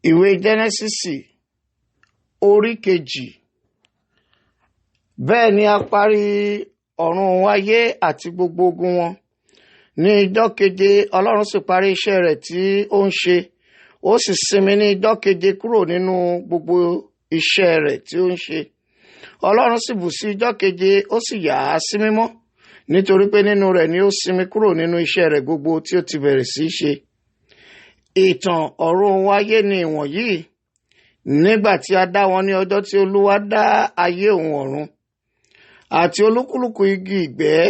Ìwé Jẹ́nẹ́sísì orí kejì. Bẹ́ẹ̀ ni a parí ọ̀run ayé àti gbogbo ogun wọn. Ní ijọ́ keje Ọlọ́run sì parí iṣẹ́ rẹ̀ tí ó ń ṣe. Ó sì sinmi ní ijọ́ keje kúrò nínú gbogbo iṣẹ́ rẹ̀ tí ó ń ṣe. Ọlọ́run sì bù sí ijọ́ keje, ó sì yà á sí mímọ́, nítorí pé nínú rẹ̀ ni ó sinmi kúrò nínú iṣẹ́ rẹ̀ gbogbo tí ó ti bẹ̀rẹ̀ sí í ṣe. Ìtàn ọ̀run ayé ni ìwọ̀nyí. Nígbà tí a dá wọn ní ọjọ́ tí Olúwa dá ayé òun ọ̀run, àti olúkúlùkù igi ìgbẹ́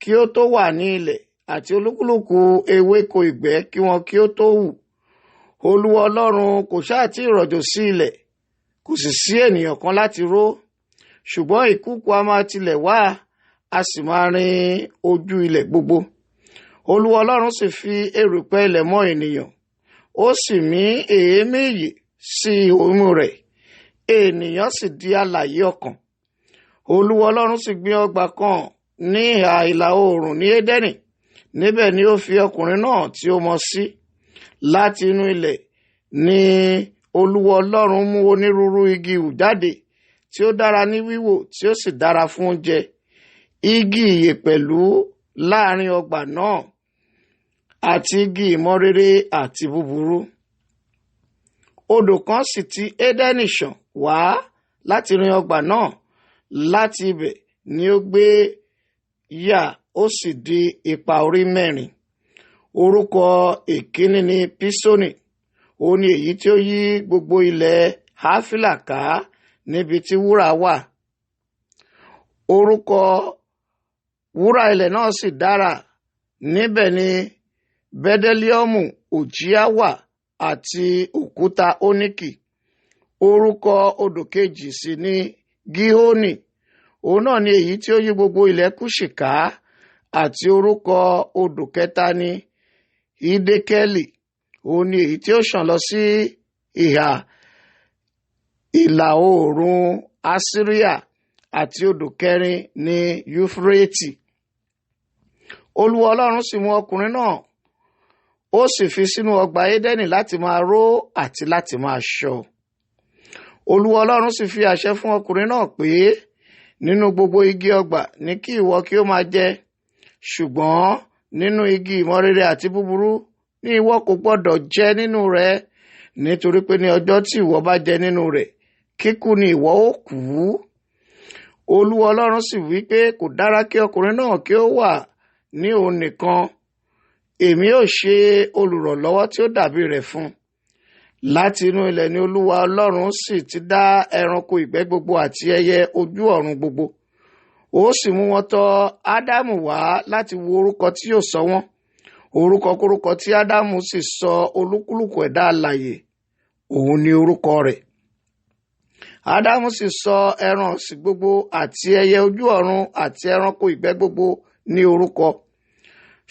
kí ó tó wà ní ilẹ̀, àti olúkúlùkù ewéko ìgbẹ́ kí wọn kí ó tó hù. Olúwa Ọlọ́run kò ṣáà tí rọ̀jò sí ilẹ̀, kò sì sí ènìyàn kan láti ró. Ṣùgbọ́n ìkúùkù a máa tilẹ̀ wá, a sì máa rin ojú ilẹ̀ gbogbo. Olúwa Ọlọ́run sì fi erùpẹ̀ ilẹ̀ mọ́ ènìyàn, ó sì mí èémí ìyè sí imú rẹ̀, ènìyàn sì di alààyè ọkàn. Olúwa Ọlọ́run sì gbin ọgbà kan ní ìhà ìlà oòrùn ní Édẹ́nì, níbẹ̀ ni ó fi ọkùnrin náà tí ó mọ sí. Láti inú ilẹ̀ ni Olúwa Ọlọ́run mú onírúurú igi hù jáde, tí ó dára ní wíwò, tí ó sì dára fún oúnjẹ. Igi ìyè pẹ̀lú láàrin ọgbà náà, àti igi ìmọ̀ rere àti búburú. Odò kan sì ti Édẹ́nì ṣàn wá láti rin ọgbà náà, láti ibẹ̀ ni ó gbé yà, ó sì di ipa orí mẹ́rin. Orúkọ èkíní ni Písónì, òun ni èyí tí ó yí gbogbo ilẹ̀ Háfílà ká níbi tí wúrà wà. Orúkọ wúrà ilẹ̀ náà sì dára, níbẹ̀ ni bẹ́dẹ́líọ́mù òjíá wà àti òkúta óníkì. Orúkọ odò kejì sì ni Gíhónì, òun náà ni èyí tí ó yí gbogbo ilẹ̀ Kúṣì ká, àti orúkọ odò kẹta ni Hídékẹ́lì, òun ni èyí tí ó ṣàn lọ sí ìhà ìlà oòrùn Asiria, àti odò kẹrin ni Yúfúrétì. Olúwa Ọlọ́run sì mú ọkùnrin náà, ó sì fi sínú ọgbà Édẹ́nì láti máa ró àti láti máa ṣọ́. Olúwa Ọlọ́run sì fi àṣẹ fún ọkùnrin náà pé, nínú gbogbo igi ọgbà ni kí ìwọ kí ó máa jẹ, ṣùgbọ́n nínú igi ìmọ̀ rere àti búburú ni ìwọ kò gbọdọ̀ jẹ nínú rẹ̀, nítorí pé ní ọjọ́ tí ìwọ bá jẹ nínú rẹ̀, kíkú ni ìwọ ó kú. Olúwa Ọlọ́run sì wí pé kò dára kí ọkùnrin náà kí ó wà ní òun nìkan. Èmi ó ṣe olùrànlọ́wọ́ tí ó dàbí rẹ̀ fún un. Láti inú ilẹ̀ ni Olúwa Ọlọ́run sì ti dá ẹranko ìgbẹ́ gbogbo àti ẹyẹ ojú ọ̀run gbogbo. Ó sì mú wọn tọ̀ Ádámù wá láti wo orúkọ tí yóò sọ wọ́n. Orúkọkúrúkọ tí Ádámù sì sọ olúkúlùkù ẹ̀dá alààyè, òun ni orúkọ rẹ̀. Ádámù sì sọ ẹran ọ̀sìn gbogbo àti ẹyẹ ojú ọ̀run àti ẹranko ìgbẹ́ gbogbo ní orúkọ.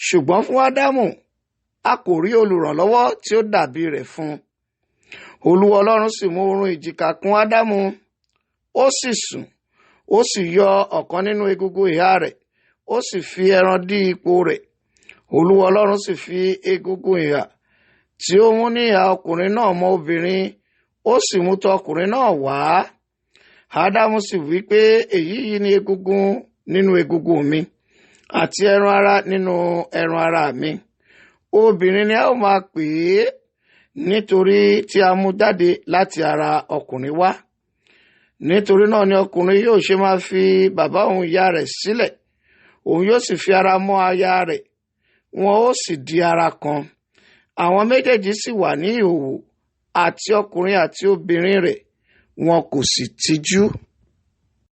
Ṣùgbọ́n fún Ádámù, a kò rí olùrànlọ́wọ́ tí ó dàbí rẹ̀ fún un. Olúwa Ọlọ́run sì mú orun ìjìká kún Ádámù, ó sì sùn, ó sì yọ ọ̀kan nínú egungun ìhà rẹ̀, ó sì fi ẹran dí ipò rẹ̀. Olúwa Ọlọ́run sì fi egungun ìhà tí ó mú ní ìhà ọkùnrin náà mọ́ obìnrin, ó sì mú tọ̀ ọkùnrin náà wá. Ádámù sì wí pé, èyí yìí ni egungun nínú egungun mi, àti ẹran ara nínú ẹran ara mi. Obìnrin ni a ó máa pè é, nítorí tí a mú jáde láti ara ọkùnrin wá. Nítorí náà ni ọkùnrin yóò ṣe máa fi bàbá òun ìyá rẹ̀ sílẹ̀, òun yóò sì fi ara mọ́ aya rẹ̀, wọn ó sì di ara kan. Àwọn méjèèjì sì wà ní ìhòhò, àti ọkùnrin àti obìnrin rẹ̀, wọn kò sì tijú.